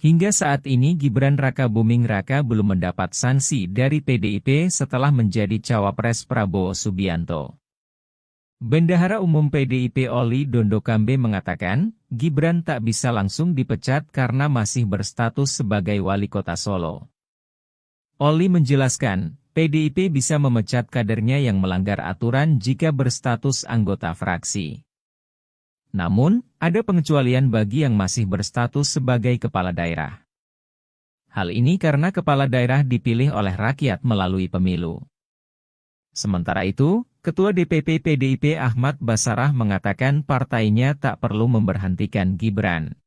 Hingga saat ini Gibran Rakabuming Raka belum mendapat sanksi dari PDIP setelah menjadi cawapres Prabowo Subianto. Bendahara Umum PDIP Oli Dondokambe mengatakan, Gibran tak bisa langsung dipecat karena masih berstatus sebagai wali kota Solo. Oli menjelaskan, PDIP bisa memecat kadernya yang melanggar aturan jika berstatus anggota fraksi. Namun, ada pengecualian bagi yang masih berstatus sebagai kepala daerah. Hal ini karena kepala daerah dipilih oleh rakyat melalui pemilu. Sementara itu, Ketua DPP PDIP Ahmad Basarah mengatakan partainya tak perlu memberhentikan Gibran.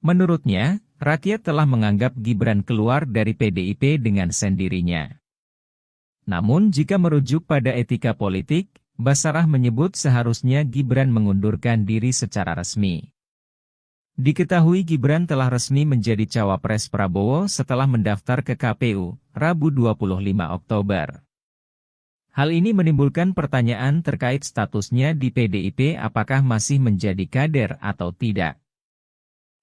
Menurutnya, rakyat telah menganggap Gibran keluar dari PDIP dengan sendirinya. Namun jika merujuk pada etika politik, Basarah menyebut seharusnya Gibran mengundurkan diri secara resmi. Diketahui Gibran telah resmi menjadi cawapres Prabowo setelah mendaftar ke KPU, Rabu 25 Oktober. Hal ini menimbulkan pertanyaan terkait statusnya di PDIP apakah masih menjadi kader atau tidak.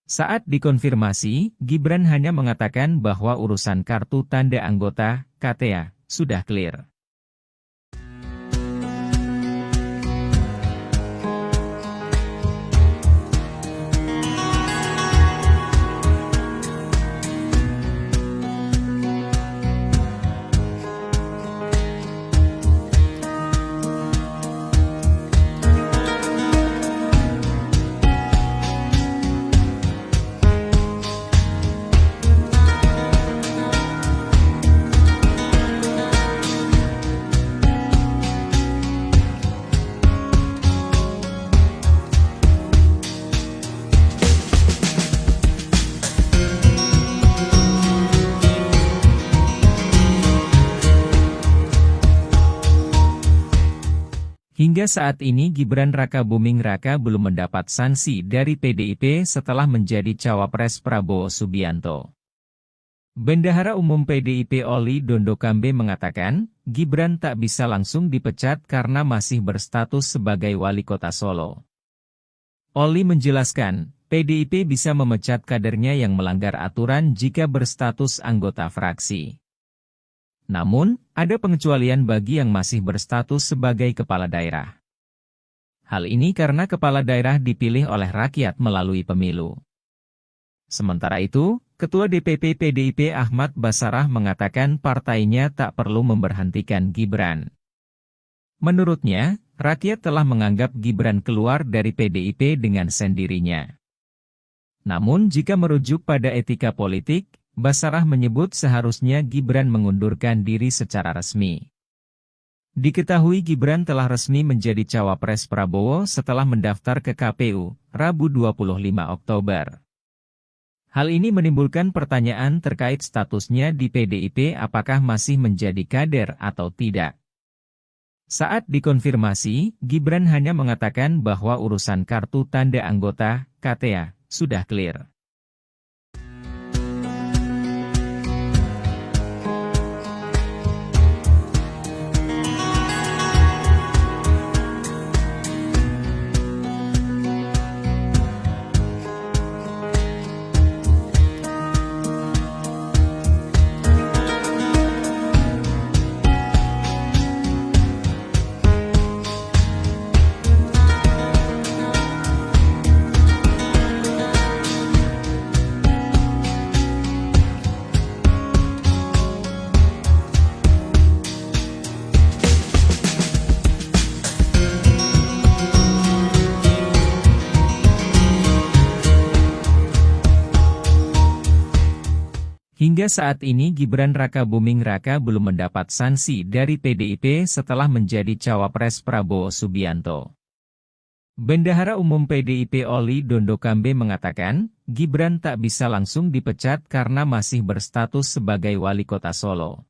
Saat dikonfirmasi, Gibran hanya mengatakan bahwa urusan kartu tanda anggota, KTA, sudah clear. Hingga saat ini Gibran Rakabuming Raka belum mendapat sanksi dari PDIP setelah menjadi cawapres Prabowo Subianto. Bendahara Umum PDIP Oli Dondokambe mengatakan, Gibran tak bisa langsung dipecat karena masih berstatus sebagai wali kota Solo. Oli menjelaskan, PDIP bisa memecat kadernya yang melanggar aturan jika berstatus anggota fraksi. Namun, ada pengecualian bagi yang masih berstatus sebagai kepala daerah. Hal ini karena kepala daerah dipilih oleh rakyat melalui pemilu. Sementara itu, Ketua DPP PDIP Ahmad Basarah mengatakan partainya tak perlu memberhentikan Gibran. Menurutnya, rakyat telah menganggap Gibran keluar dari PDIP dengan sendirinya. Namun jika merujuk pada etika politik, Basarah menyebut seharusnya Gibran mengundurkan diri secara resmi. Diketahui Gibran telah resmi menjadi cawapres Prabowo setelah mendaftar ke KPU, Rabu 25 Oktober. Hal ini menimbulkan pertanyaan terkait statusnya di PDIP apakah masih menjadi kader atau tidak. Saat dikonfirmasi, Gibran hanya mengatakan bahwa urusan kartu tanda anggota, KTA, sudah clear. Hingga saat ini Gibran Rakabuming Raka belum mendapat sanksi dari PDIP setelah menjadi cawapres Prabowo Subianto. Bendahara Umum PDIP Oli Dondokambe mengatakan, Gibran tak bisa langsung dipecat karena masih berstatus sebagai wali kota Solo.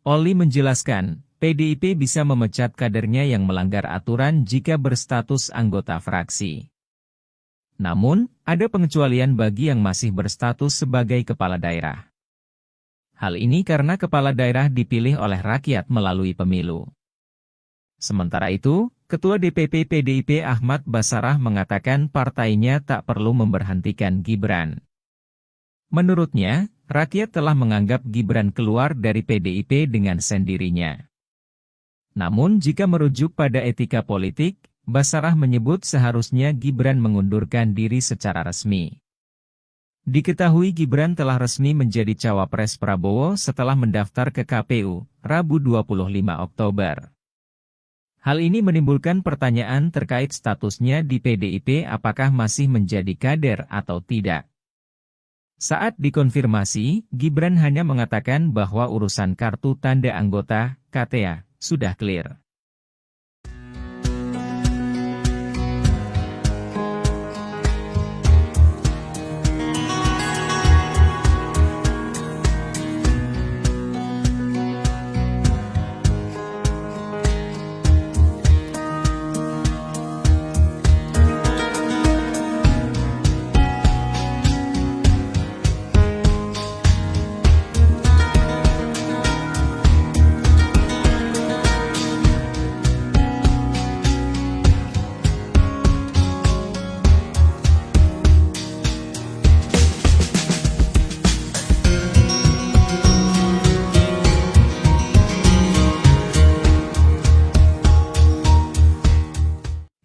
Oli menjelaskan, PDIP bisa memecat kadernya yang melanggar aturan jika berstatus anggota fraksi. Namun, ada pengecualian bagi yang masih berstatus sebagai kepala daerah. Hal ini karena kepala daerah dipilih oleh rakyat melalui pemilu. Sementara itu, Ketua DPP PDIP Ahmad Basarah mengatakan partainya tak perlu memberhentikan Gibran. Menurutnya, rakyat telah menganggap Gibran keluar dari PDIP dengan sendirinya. Namun jika merujuk pada etika politik, Basarah menyebut seharusnya Gibran mengundurkan diri secara resmi. Diketahui Gibran telah resmi menjadi cawapres Prabowo setelah mendaftar ke KPU, Rabu 25 Oktober. Hal ini menimbulkan pertanyaan terkait statusnya di PDIP apakah masih menjadi kader atau tidak. Saat dikonfirmasi, Gibran hanya mengatakan bahwa urusan kartu tanda anggota, KTA, sudah clear.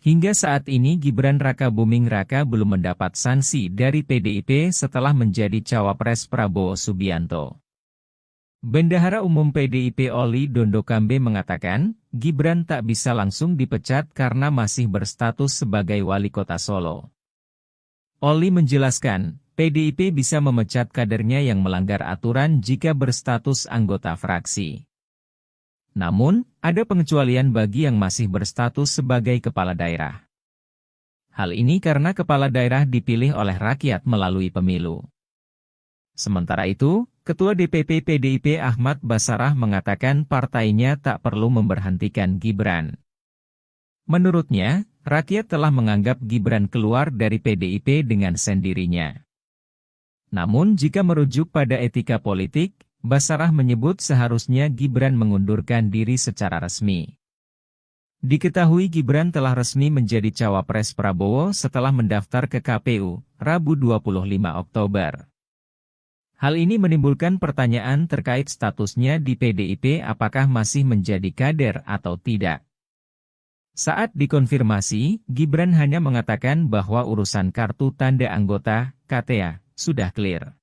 Hingga saat ini Gibran Rakabuming Raka belum mendapat sanksi dari PDIP setelah menjadi cawapres Prabowo Subianto. Bendahara Umum PDIP Oli Dondokambe mengatakan, Gibran tak bisa langsung dipecat karena masih berstatus sebagai wali kota Solo. Oli menjelaskan, PDIP bisa memecat kadernya yang melanggar aturan jika berstatus anggota fraksi. Namun, ada pengecualian bagi yang masih berstatus sebagai kepala daerah. Hal ini karena kepala daerah dipilih oleh rakyat melalui pemilu. Sementara itu, Ketua DPP PDIP Ahmad Basarah mengatakan partainya tak perlu memberhentikan Gibran. Menurutnya, rakyat telah menganggap Gibran keluar dari PDIP dengan sendirinya. Namun jika merujuk pada etika politik, Basarah menyebut seharusnya Gibran mengundurkan diri secara resmi. Diketahui Gibran telah resmi menjadi cawapres Prabowo setelah mendaftar ke KPU, Rabu 25 Oktober. Hal ini menimbulkan pertanyaan terkait statusnya di PDIP apakah masih menjadi kader atau tidak. Saat dikonfirmasi, Gibran hanya mengatakan bahwa urusan kartu tanda anggota, KTA, sudah clear.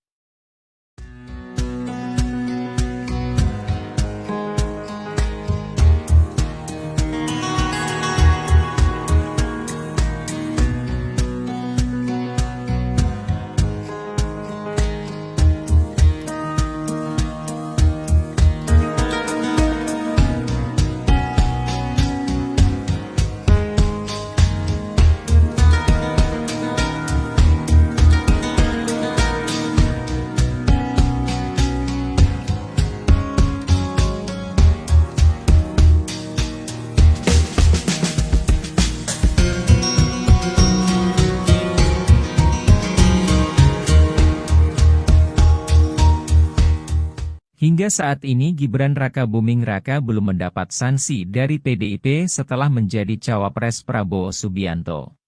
Hingga saat ini Gibran Rakabuming Raka belum mendapat sanksi dari PDIP setelah menjadi cawapres Prabowo Subianto.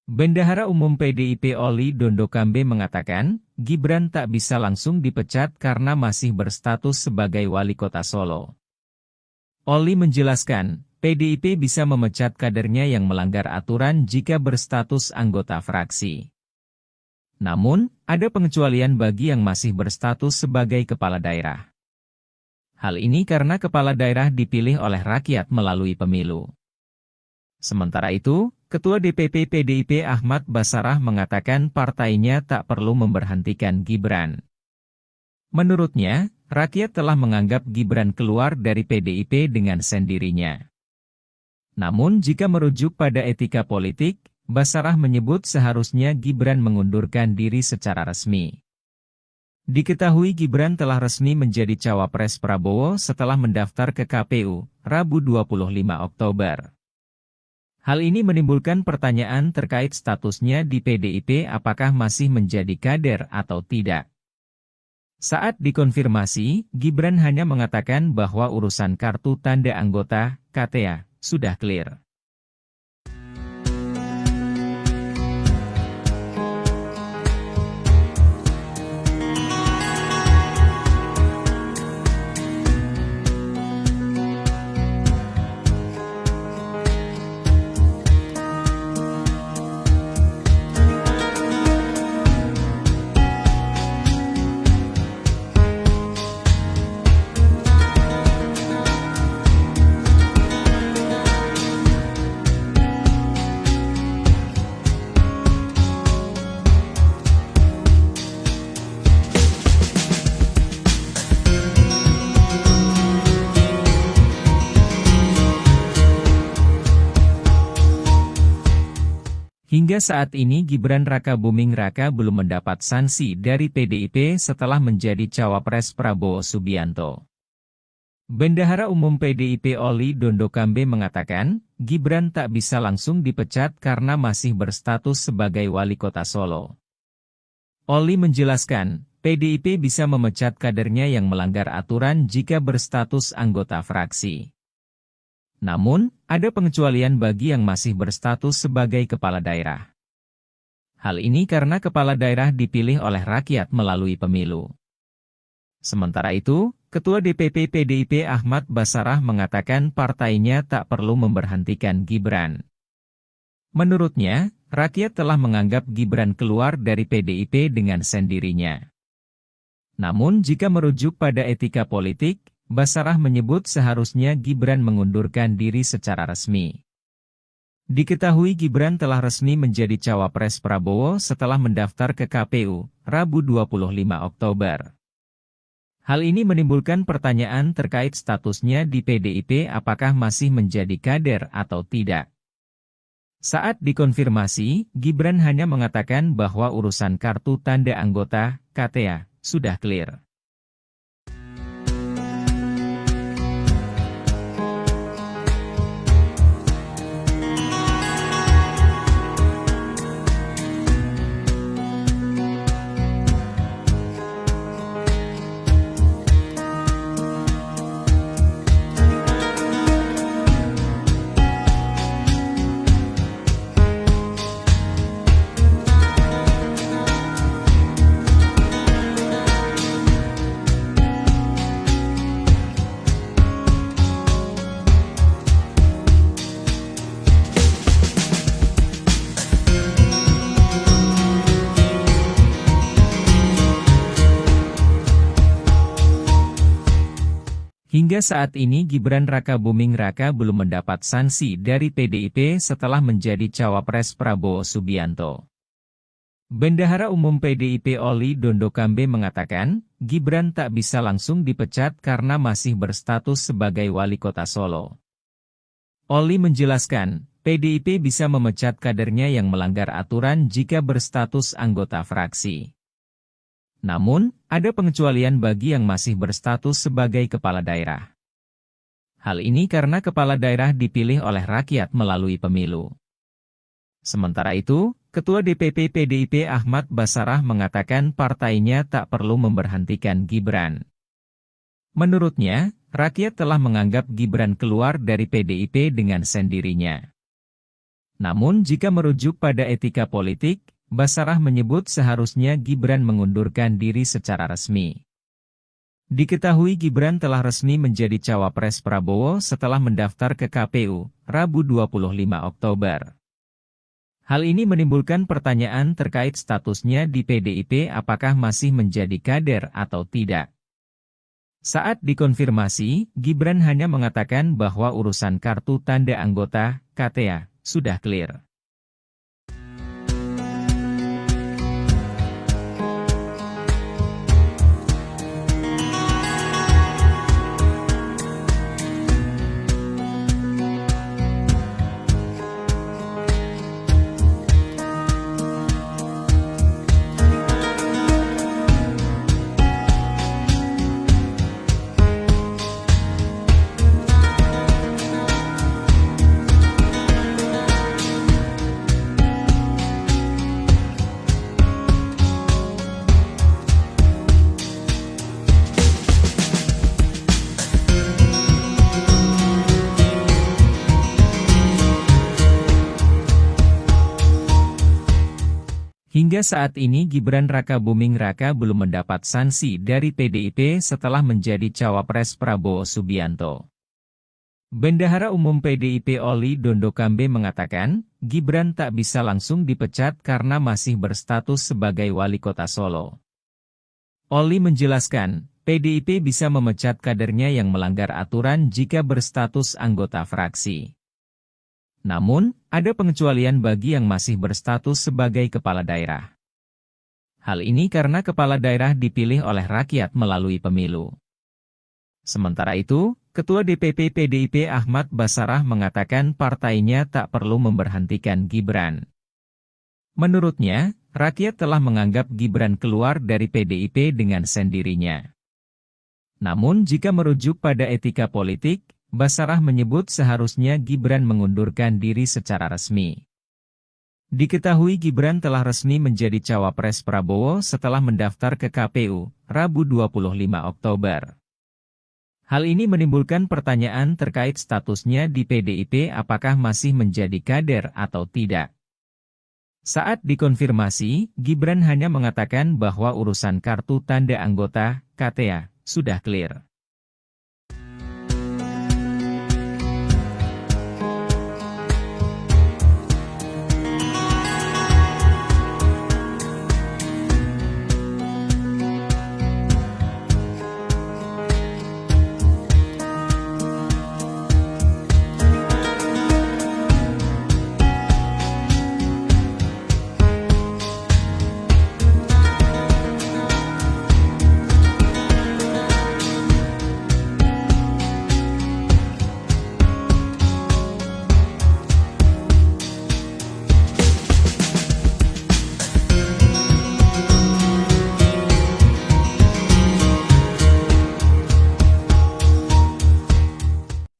Bendahara Umum PDIP Oli Dondokambe mengatakan, Gibran tak bisa langsung dipecat karena masih berstatus sebagai wali kota Solo. Oli menjelaskan, PDIP bisa memecat kadernya yang melanggar aturan jika berstatus anggota fraksi. Namun, ada pengecualian bagi yang masih berstatus sebagai kepala daerah. Hal ini karena kepala daerah dipilih oleh rakyat melalui pemilu. Sementara itu, Ketua DPP PDIP Ahmad Basarah mengatakan partainya tak perlu memberhentikan Gibran. Menurutnya, rakyat telah menganggap Gibran keluar dari PDIP dengan sendirinya. Namun jika merujuk pada etika politik, Basarah menyebut seharusnya Gibran mengundurkan diri secara resmi. Diketahui Gibran telah resmi menjadi cawapres Prabowo setelah mendaftar ke KPU, Rabu 25 Oktober. Hal ini menimbulkan pertanyaan terkait statusnya di PDIP apakah masih menjadi kader atau tidak. Saat dikonfirmasi, Gibran hanya mengatakan bahwa urusan kartu tanda anggota, KTA, sudah clear. Hingga saat ini Gibran Rakabuming Raka belum mendapat sanksi dari PDIP setelah menjadi cawapres Prabowo Subianto. Bendahara Umum PDIP Oli Dondokambe mengatakan, Gibran tak bisa langsung dipecat karena masih berstatus sebagai wali kota Solo. Oli menjelaskan, PDIP bisa memecat kadernya yang melanggar aturan jika berstatus anggota fraksi. Namun, ada pengecualian bagi yang masih berstatus sebagai kepala daerah. Hal ini karena kepala daerah dipilih oleh rakyat melalui pemilu. Sementara itu, Ketua DPP PDIP Ahmad Basarah mengatakan partainya tak perlu memberhentikan Gibran. Menurutnya, rakyat telah menganggap Gibran keluar dari PDIP dengan sendirinya. Namun jika merujuk pada etika politik, Basarah menyebut seharusnya Gibran mengundurkan diri secara resmi. Diketahui Gibran telah resmi menjadi cawapres Prabowo setelah mendaftar ke KPU, Rabu 25 Oktober. Hal ini menimbulkan pertanyaan terkait statusnya di PDIP apakah masih menjadi kader atau tidak. Saat dikonfirmasi, Gibran hanya mengatakan bahwa urusan kartu tanda anggota, KTA, sudah clear. Hingga saat ini Gibran Rakabuming Raka belum mendapat sanksi dari PDIP setelah menjadi cawapres Prabowo Subianto. Bendahara Umum PDIP Oli Dondokambe mengatakan, Gibran tak bisa langsung dipecat karena masih berstatus sebagai wali kota Solo. Oli menjelaskan, PDIP bisa memecat kadernya yang melanggar aturan jika berstatus anggota fraksi. Namun, ada pengecualian bagi yang masih berstatus sebagai kepala daerah. Hal ini karena kepala daerah dipilih oleh rakyat melalui pemilu. Sementara itu, Ketua DPP PDIP Ahmad Basarah mengatakan partainya tak perlu memberhentikan Gibran. Menurutnya, rakyat telah menganggap Gibran keluar dari PDIP dengan sendirinya. Namun jika merujuk pada etika politik, Basarah menyebut seharusnya Gibran mengundurkan diri secara resmi. Diketahui Gibran telah resmi menjadi cawapres Prabowo setelah mendaftar ke KPU, Rabu 25 Oktober. Hal ini menimbulkan pertanyaan terkait statusnya di PDIP apakah masih menjadi kader atau tidak. Saat dikonfirmasi, Gibran hanya mengatakan bahwa urusan kartu tanda anggota, KTA, sudah clear. Hingga saat ini Gibran Rakabuming Raka belum mendapat sanksi dari PDIP setelah menjadi cawapres Prabowo Subianto. Bendahara Umum PDIP Oli Dondokambe mengatakan, Gibran tak bisa langsung dipecat karena masih berstatus sebagai wali kota Solo. Oli menjelaskan, PDIP bisa memecat kadernya yang melanggar aturan jika berstatus anggota fraksi. Namun, ada pengecualian bagi yang masih berstatus sebagai kepala daerah. Hal ini karena kepala daerah dipilih oleh rakyat melalui pemilu. Sementara itu, Ketua DPP PDIP Ahmad Basarah mengatakan partainya tak perlu memberhentikan Gibran. Menurutnya, rakyat telah menganggap Gibran keluar dari PDIP dengan sendirinya. Namun jika merujuk pada etika politik, Basarah menyebut seharusnya Gibran mengundurkan diri secara resmi. Diketahui Gibran telah resmi menjadi cawapres Prabowo setelah mendaftar ke KPU, Rabu 25 Oktober. Hal ini menimbulkan pertanyaan terkait statusnya di PDIP, apakah masih menjadi kader atau tidak. Saat dikonfirmasi, Gibran hanya mengatakan bahwa urusan kartu tanda anggota, KTA, sudah clear.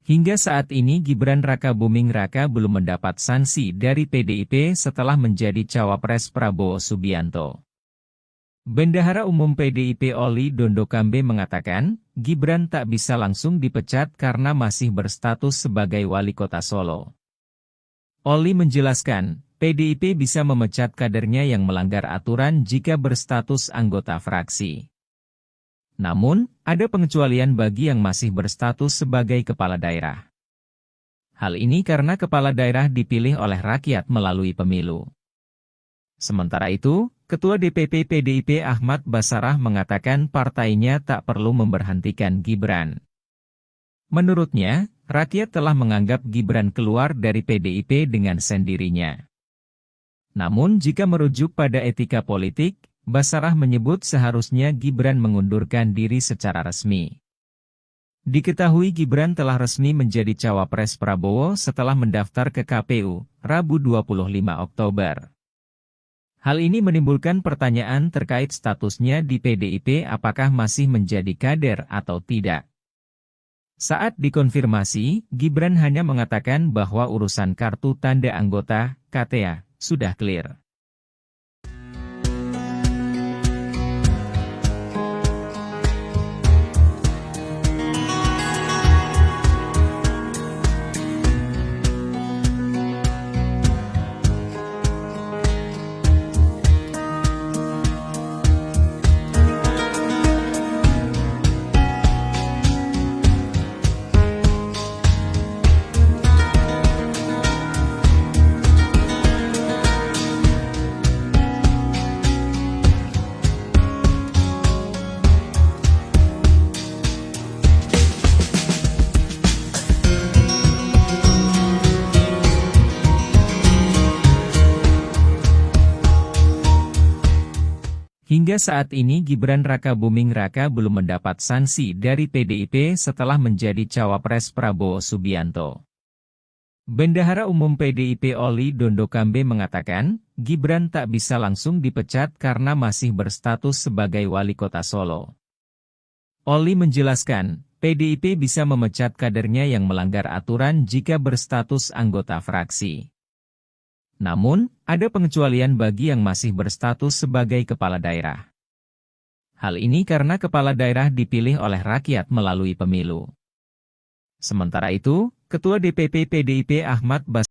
Hingga saat ini Gibran Rakabuming Raka belum mendapat sanksi dari PDIP setelah menjadi cawapres Prabowo Subianto. Bendahara Umum PDIP Oli Dondokambe mengatakan, Gibran tak bisa langsung dipecat karena masih berstatus sebagai wali kota Solo. Oli menjelaskan, PDIP bisa memecat kadernya yang melanggar aturan jika berstatus anggota fraksi. Namun, ada pengecualian bagi yang masih berstatus sebagai kepala daerah. Hal ini karena kepala daerah dipilih oleh rakyat melalui pemilu. Sementara itu, Ketua DPP PDIP Ahmad Basarah mengatakan partainya tak perlu memberhentikan Gibran. Menurutnya, rakyat telah menganggap Gibran keluar dari PDIP dengan sendirinya. Namun jika merujuk pada etika politik, Basarah menyebut seharusnya Gibran mengundurkan diri secara resmi. Diketahui Gibran telah resmi menjadi cawapres Prabowo setelah mendaftar ke KPU, Rabu 25 Oktober. Hal ini menimbulkan pertanyaan terkait statusnya di PDIP, apakah masih menjadi kader atau tidak. Saat dikonfirmasi, Gibran hanya mengatakan bahwa urusan kartu tanda anggota, KTA, sudah clear. Hingga saat ini Gibran Rakabuming Raka belum mendapat sanksi dari PDIP setelah menjadi cawapres Prabowo Subianto. Bendahara Umum PDIP Oli Dondokambe mengatakan, Gibran tak bisa langsung dipecat karena masih berstatus sebagai wali kota Solo. Oli menjelaskan, PDIP bisa memecat kadernya yang melanggar aturan jika berstatus anggota fraksi. Namun, ada pengecualian bagi yang masih berstatus sebagai kepala daerah. Hal ini karena kepala daerah dipilih oleh rakyat melalui pemilu. Sementara itu, Ketua DPP PDIP Ahmad Basarah